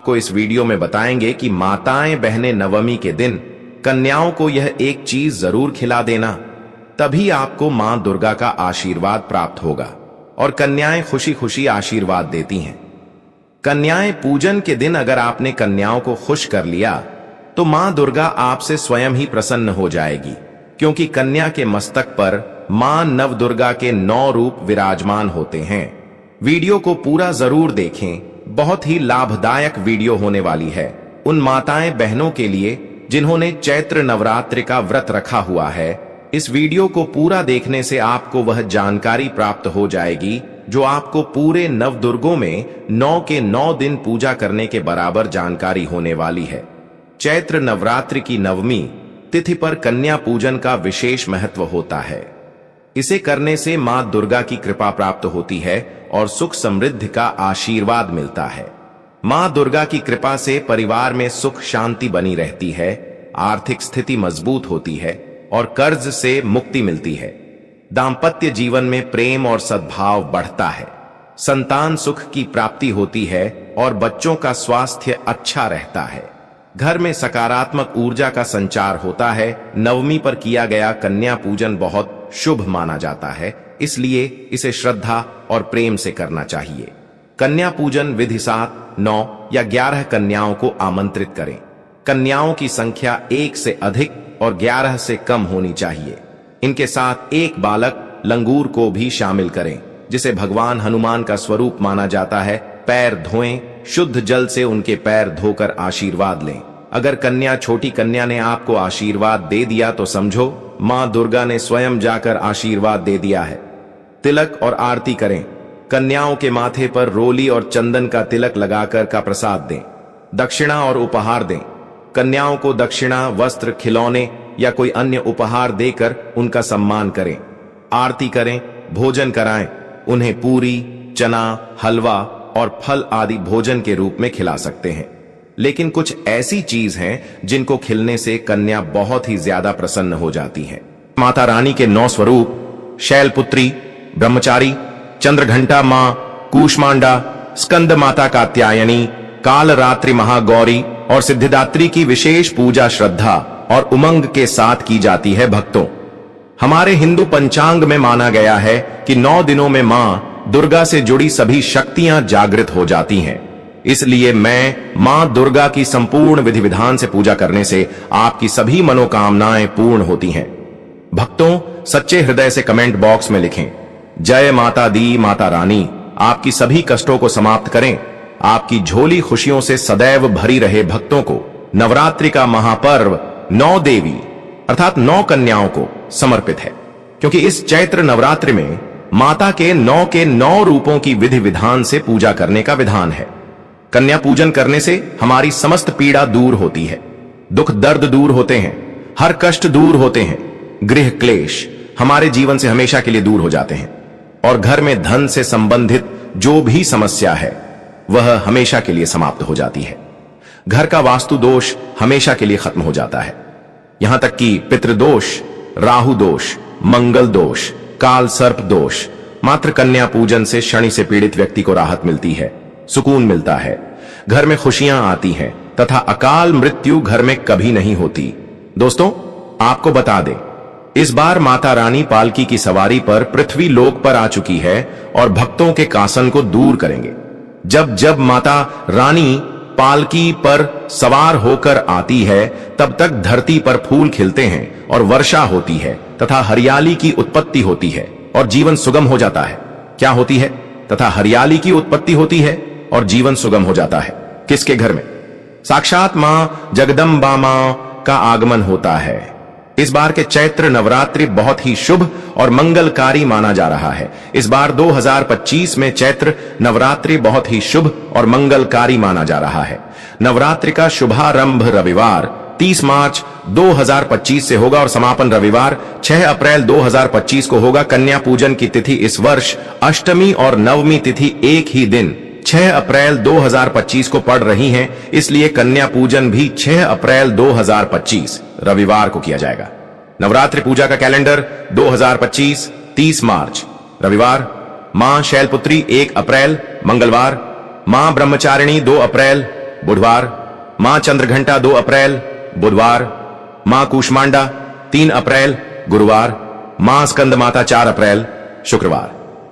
आपको इस वीडियो में बताएंगे कि माताएं बहनें नवमी के दिन कन्याओं को यह एक चीज जरूर खिला देना, तभी आपको मां दुर्गा का आशीर्वाद प्राप्त होगा और कन्याएं खुशी खुशी आशीर्वाद देती हैं। कन्याएं पूजन के दिन अगर आपने कन्याओं को खुश कर लिया तो मां दुर्गा आपसे स्वयं ही प्रसन्न हो जाएगी, क्योंकि कन्या के मस्तक पर मां नवदुर्गा के 9 रूप विराजमान होते हैं। वीडियो को पूरा जरूर देखें, बहुत ही लाभदायक वीडियो होने वाली है उन माताएं बहनों के लिए जिन्होंने चैत्र नवरात्रि का व्रत रखा हुआ है। इस वीडियो को पूरा देखने से आपको वह जानकारी प्राप्त हो जाएगी जो आपको पूरे नवदुर्गों में 9 के 9 दिन पूजा करने के बराबर जानकारी होने वाली है। चैत्र नवरात्रि की नवमी तिथि पर कन्या पूजन का विशेष महत्व होता है। इसे करने से मां दुर्गा की कृपा प्राप्त होती है और सुख समृद्धि का आशीर्वाद मिलता है। मां दुर्गा की कृपा से परिवार में सुख शांति बनी रहती है, आर्थिक स्थिति मजबूत होती है और कर्ज से मुक्ति मिलती है। दाम्पत्य जीवन में प्रेम और सद्भाव बढ़ता है, संतान सुख की प्राप्ति होती है और बच्चों का स्वास्थ्य अच्छा रहता है। घर में सकारात्मक ऊर्जा का संचार होता है। नवमी पर किया गया कन्या पूजन बहुत शुभ माना जाता है, इसलिए इसे श्रद्धा और प्रेम से करना चाहिए। कन्या पूजन विधि साथ 9 या 11 कन्याओं को आमंत्रित करें। कन्याओं की संख्या 1 से अधिक और 11 से कम होनी चाहिए। इनके साथ एक बालक लंगूर को भी शामिल करें, जिसे भगवान हनुमान का स्वरूप माना जाता है। पैर धोएं, शुद्ध जल से उनके पैर धोकर आशीर्वाद लें। अगर कन्या छोटी कन्या ने आपको आशीर्वाद दे दिया तो समझो मां दुर्गा ने स्वयं जाकर आशीर्वाद दे दिया है। तिलक और आरती करें। कन्याओं के माथे पर रोली और चंदन का तिलक लगाकर का प्रसाद दें। दक्षिणा और उपहार दें। कन्याओं को दक्षिणा, वस्त्र, खिलौने या कोई अन्य उपहार देकर उनका सम्मान करें। आरती करें, भोजन कराएं। उन्हें पूरी, चना, हलवा और फल आदि भोजन के रूप में खिला सकते हैं। लेकिन कुछ ऐसी चीज हैं जिनको खिलने से कन्या बहुत ही ज्यादा प्रसन्न हो जाती है। माता रानी के 9 स्वरूप शैलपुत्री, ब्रह्मचारी, चंद्रघंटा मां, कूष्मांडा, स्कंद माता कात्यायनी, कालरात्रि महागौरी और सिद्धिदात्री की विशेष पूजा श्रद्धा और उमंग के साथ की जाती है। भक्तों, हमारे हिंदू पंचांग में माना गया है कि 9 दिनों में मां दुर्गा से जुड़ी सभी शक्तियां जागृत हो जाती हैं। इसलिए मैं मां दुर्गा की संपूर्ण विधि विधान से पूजा करने से आपकी सभी मनोकामनाएं पूर्ण होती हैं। भक्तों, सच्चे हृदय से कमेंट बॉक्स में लिखें, जय माता दी माता रानी आपकी सभी कष्टों को समाप्त करें, आपकी झोली खुशियों से सदैव भरी रहे। भक्तों को नवरात्रि का महापर्व 9 देवी अर्थात 9 कन्याओं को समर्पित है, क्योंकि इस चैत्र नवरात्रि में माता के 9 रूपों की विधि विधान से पूजा करने का विधान है। कन्या पूजन करने से हमारी समस्त पीड़ा दूर होती है, दुख दर्द दूर होते हैं, हर कष्ट दूर होते हैं, गृह क्लेश हमारे जीवन से हमेशा के लिए दूर हो जाते हैं और घर में धन से संबंधित जो भी समस्या है वह हमेशा के लिए समाप्त हो जाती है। घर का वास्तु दोष हमेशा के लिए खत्म हो जाता है। यहां तक कि पितृदोष, राहु दोष, मंगल दोष, काल सर्प दोष, मात्र कन्या पूजन से शनि से पीड़ित व्यक्ति को राहत मिलती है, सुकून मिलता है, घर में खुशियां आती हैं तथा अकाल मृत्यु घर में कभी नहीं होती। दोस्तों, आपको बता दें, इस बार माता रानी पालकी की सवारी पर पृथ्वी लोक पर आ चुकी है और भक्तों के कासन को दूर करेंगे। जब जब माता रानी पालकी पर सवार होकर आती है तब तक धरती पर फूल खिलते हैं और वर्षा होती है तथा हरियाली की उत्पत्ति होती है और जीवन सुगम हो जाता है। क्या होती है? तथा हरियाली की उत्पत्ति होती है और जीवन सुगम हो जाता है। किसके घर में? साक्षात मां जगदम्बा मां का आगमन होता है। इस बार के चैत्र नवरात्रि बहुत ही शुभ और मंगलकारी माना जा रहा है। इस बार 2025 में चैत्र नवरात्रि बहुत ही शुभ और मंगलकारी माना जा रहा है। नवरात्रि का शुभारंभ रविवार 30 मार्च 2025 से होगा और समापन रविवार 6 अप्रैल 2025 को होगा। कन्या पूजन की तिथि इस वर्ष अष्टमी और नवमी तिथि एक ही दिन 6 अप्रैल 2025 को पड़ रही हैं, इसलिए कन्या पूजन भी 6 अप्रैल 2025 रविवार को किया जाएगा। नवरात्रि पूजा का कैलेंडर 2025 30 मार्च रविवार, मां शैलपुत्री 1 अप्रैल मंगलवार, मां ब्रह्मचारिणी 2 अप्रैल बुधवार। मां चंद्रघंटा 2 अप्रैल बुधवार। मां कूष्मांडा 3 अप्रैल गुरुवार। मां स्कंद माता 4 अप्रैल शुक्रवार।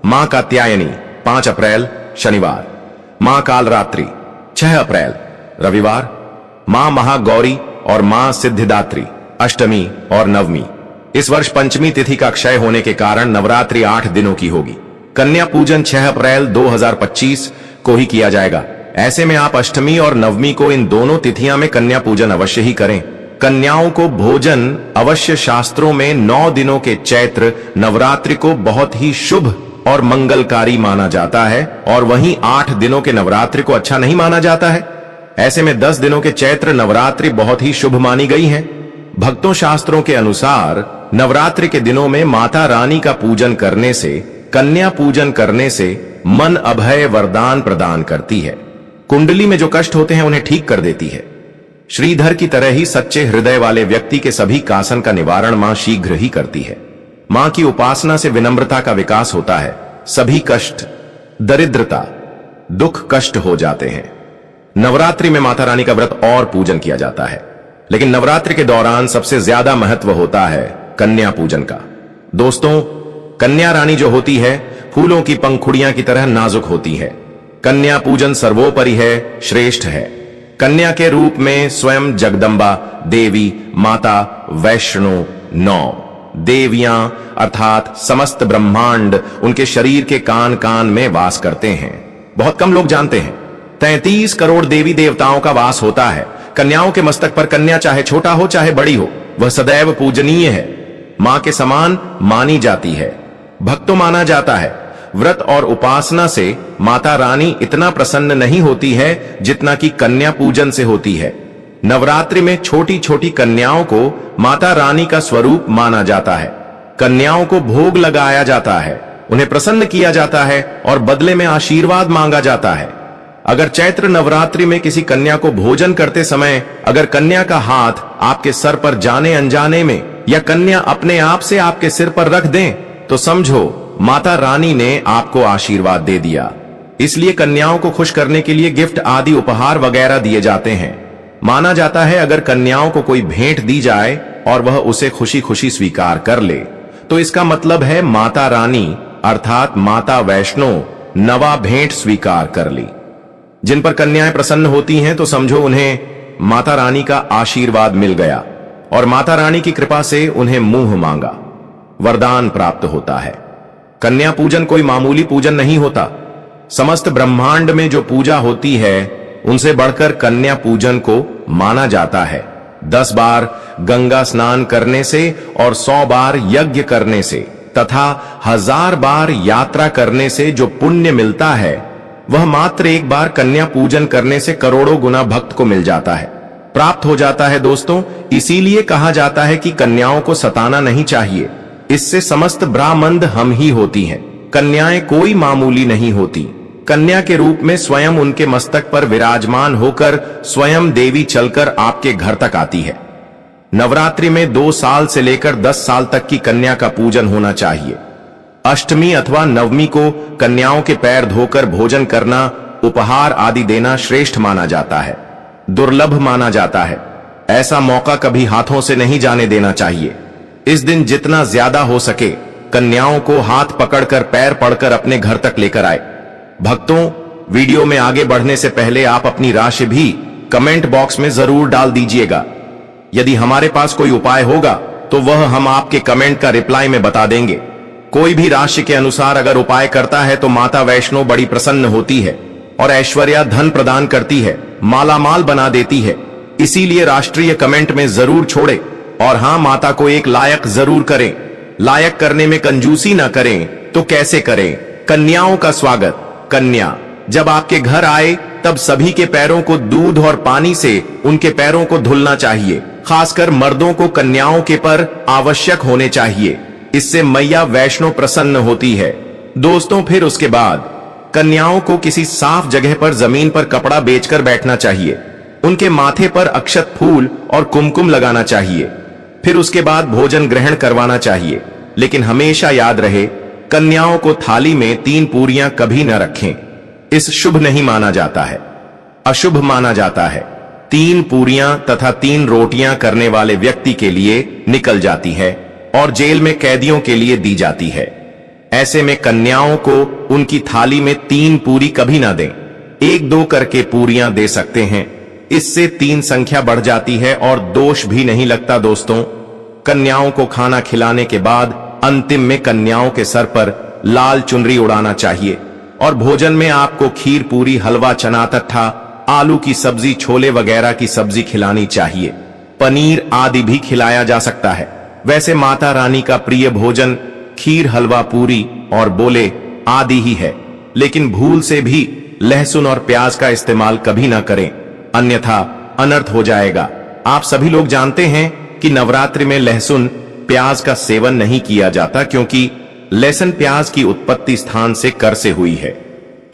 मां कात्यायनी 5 अप्रैल शनिवार। मां कालरात्रि 6 अप्रैल रविवार। मां महागौरी और मां सिद्धिदात्री अष्टमी और नवमी। इस वर्ष पंचमी तिथि का क्षय होने के कारण नवरात्रि 8 दिनों की होगी। कन्या पूजन 6 अप्रैल 2025 को ही किया जाएगा। ऐसे में आप अष्टमी और नवमी को इन दोनों तिथियां में कन्या पूजन अवश्य ही करें। कन्याओं को भोजन अवश्य शास्त्रों में 9 दिनों के चैत्र नवरात्रि को बहुत ही शुभ और मंगलकारी माना जाता है और वहीं 8 दिनों के नवरात्रि को अच्छा नहीं माना जाता है। ऐसे में 10 दिनों के चैत्र नवरात्रि बहुत ही शुभ मानी गई है। भक्तों, शास्त्रों के अनुसार नवरात्रि के दिनों में माता रानी का पूजन करने से, कन्या पूजन करने से मन अभय वरदान प्रदान करती है। कुंडली में जो कष्ट होते हैं उन्हें ठीक कर देती है। श्रीधर की तरह ही सच्चे हृदय वाले व्यक्ति के सभी कासन का निवारण मां शीघ्र ही करती है। मां की उपासना से विनम्रता का विकास होता है। सभी कष्ट, दरिद्रता, दुख कष्ट हो जाते हैं। नवरात्रि में माता रानी का व्रत और पूजन किया जाता है, लेकिन नवरात्रि के दौरान सबसे ज्यादा महत्व होता है कन्या पूजन का। दोस्तों, कन्या रानी जो होती है फूलों की पंखुड़ियां की तरह नाजुक होती है। कन्या पूजन सर्वोपरि है, श्रेष्ठ है। कन्या के रूप में स्वयं जगदम्बा देवी, माता वैष्णो, 9 देवियां अर्थात समस्त ब्रह्मांड उनके शरीर के कान कान में वास करते हैं। बहुत कम लोग जानते हैं 33 करोड़ देवी देवताओं का वास होता है। कन्याओं के मस्तक पर कन्या चाहे छोटा हो चाहे बड़ी हो, वह सदैव पूजनीय है, मां के समान मानी जाती है, भक्तों माना जाता है। व्रत और उपासना से माता रानी इतना प्रसन्न नहीं होती है जितना कि कन्या पूजन से होती है। नवरात्रि में छोटी छोटी कन्याओं को माता रानी का स्वरूप माना जाता है। कन्याओं को भोग लगाया जाता है, उन्हें प्रसन्न किया जाता है और बदले में आशीर्वाद मांगा जाता है। अगर चैत्र नवरात्रि में किसी कन्या को भोजन करते समय अगर कन्या का हाथ आपके सर पर जाने अनजाने में या कन्या अपने आप से आपके सिर पर रख दें, तो समझो माता रानी ने आपको आशीर्वाद दे दिया। इसलिए कन्याओं को खुश करने के लिए गिफ्ट आदि उपहार वगैरह दिए जाते हैं। माना जाता है अगर कन्याओं को कोई भेंट दी जाए और वह उसे खुशी खुशी स्वीकार कर ले, तो इसका मतलब है माता रानी अर्थात माता वैष्णो नवा भेंट स्वीकार कर ली। जिन पर कन्याएं प्रसन्न होती हैं तो समझो उन्हें माता रानी का आशीर्वाद मिल गया और माता रानी की कृपा से उन्हें मुंह मांगा वरदान प्राप्त होता है। कन्या पूजन कोई मामूली पूजन नहीं होता। समस्त ब्रह्मांड में जो पूजा होती है उनसे बढ़कर कन्या पूजन को माना जाता है। 10 बार गंगा स्नान करने से और 100 बार यज्ञ करने से तथा 1000 बार यात्रा करने से जो पुण्य मिलता है वह मात्र एक बार कन्या पूजन करने से करोड़ों गुना भक्त को मिल जाता है, प्राप्त हो जाता है। दोस्तों, इसीलिए कहा जाता है कि कन्याओं को सताना नहीं चाहिए, इससे समस्त ब्राह्मंड हम ही होती हैं। कन्याएं कोई मामूली नहीं होती। कन्या के रूप में स्वयं उनके मस्तक पर विराजमान होकर स्वयं देवी चलकर आपके घर तक आती है। नवरात्रि में 2 साल से लेकर 10 साल तक की कन्या का पूजन होना चाहिए। अष्टमी अथवा नवमी को कन्याओं के पैर धोकर भोजन करना, उपहार आदि देना श्रेष्ठ माना जाता है, दुर्लभ माना जाता है। ऐसा मौका कभी हाथों से नहीं जाने देना चाहिए। इस दिन जितना ज्यादा हो सके कन्याओं को हाथ पकड़कर पैर पड़कर अपने घर तक लेकर आए। भक्तों, वीडियो में आगे बढ़ने से पहले आप अपनी राशि भी कमेंट बॉक्स में जरूर डाल दीजिएगा। यदि हमारे पास कोई उपाय होगा तो वह हम आपके कमेंट का रिप्लाई में बता देंगे। कोई भी राशि के अनुसार अगर उपाय करता है तो माता वैष्णो बड़ी प्रसन्न होती है और ऐश्वर्या धन प्रदान करती है, मालामाल बना देती है। इसीलिए राष्ट्रीय कमेंट में जरूर छोड़े और हां, माता को एक लायक जरूर करें। लायक करने में कंजूसी ना करें तो कैसे करें? कन्याओं का स्वागत। कन्या जब आपके घर आए तब सभी के पैरों को दूध और पानी से उनके पैरों को धुलना चाहिए। खासकर मर्दों को कन्याओं के पर आवश्यक होने चाहिए, इससे मैया वैष्णो प्रसन्न होती है। दोस्तों, फिर उसके बाद कन्याओं को किसी साफ जगह पर जमीन पर कपड़ा बेचकर बैठना चाहिए। उनके माथे पर अक्षत फूल और कुमकुम लगाना चाहिए। फिर उसके बाद भोजन ग्रहण करवाना चाहिए। लेकिन हमेशा याद रहे, कन्याओं को थाली में 3 पूरियां कभी न रखें, इस शुभ नहीं माना जाता है। अशुभ माना जाता है। 3 पूरियां तथा 3 रोटियां करने वाले व्यक्ति के लिए निकल जाती है और जेल में कैदियों के लिए दी जाती है। ऐसे में कन्याओं को उनकी थाली में 3 पूरी कभी ना दें, 1-2 करके पूरियां दे सकते हैं। इससे 3 संख्या बढ़ जाती है और दोष भी नहीं लगता। दोस्तों, कन्याओं को खाना खिलाने के बाद अंतिम में कन्याओं के सर पर लाल चुनरी उड़ाना चाहिए और भोजन में आपको खीर, पूरी, हलवा, चना तथा आलू की सब्जी, छोले वगैरह की सब्जी खिलानी चाहिए। पनीर आदि भी खिलाया जा सकता है। वैसे माता रानी का प्रिय भोजन खीर, हलवा, पूरी और बोले आदि ही है, लेकिन भूल से भी लहसुन और प्याज का इस्तेमाल कभी ना करें, अन्यथा अनर्थ हो जाएगा। आप सभी लोग जानते हैं कि नवरात्रि में लहसुन प्याज का सेवन नहीं किया जाता, क्योंकि लहसुन प्याज की उत्पत्ति स्थान से कर से हुई है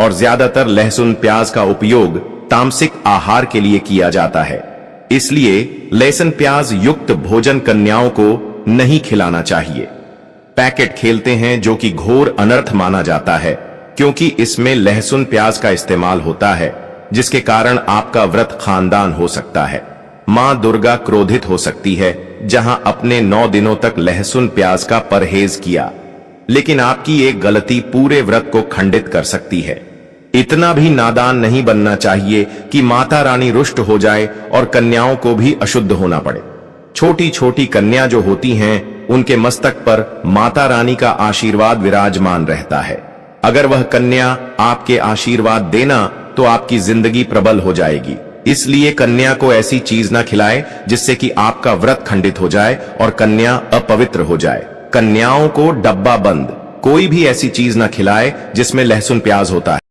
और ज्यादातर लहसुन प्याज का उपयोग तामसिक आहार के लिए किया जाता है। इसलिए लहसुन प्याज युक्त भोजन कन्याओं को नहीं खिलाना चाहिए। पैकेट खेलते हैं, जो कि घोर अनर्थ माना जाता है, क्योंकि इसमें लहसुन प्याज का इस्तेमाल होता है, जिसके कारण आपका व्रत खानदान हो सकता है। मां दुर्गा क्रोधित हो सकती है, जहां अपने 9 दिनों तक लहसुन प्याज का परहेज किया, लेकिन आपकी एक गलती पूरे व्रत को खंडित कर सकती है। इतना भी नादान नहीं बनना चाहिए कि माता रानी रुष्ट हो जाए और कन्याओं को भी अशुद्ध होना पड़े। छोटी छोटी कन्या जो होती हैं, उनके मस्तक पर माता रानी का आशीर्वाद विराजमान रहता है। अगर वह कन्या आपके आशीर्वाद देना, तो आपकी जिंदगी प्रबल हो जाएगी। इसलिए कन्या को ऐसी चीज ना खिलाए जिससे कि आपका व्रत खंडित हो जाए और कन्या अपवित्र हो जाए। कन्याओं को डब्बा बंद कोई भी ऐसी चीज ना खिलाए जिसमें लहसुन प्याज होता है।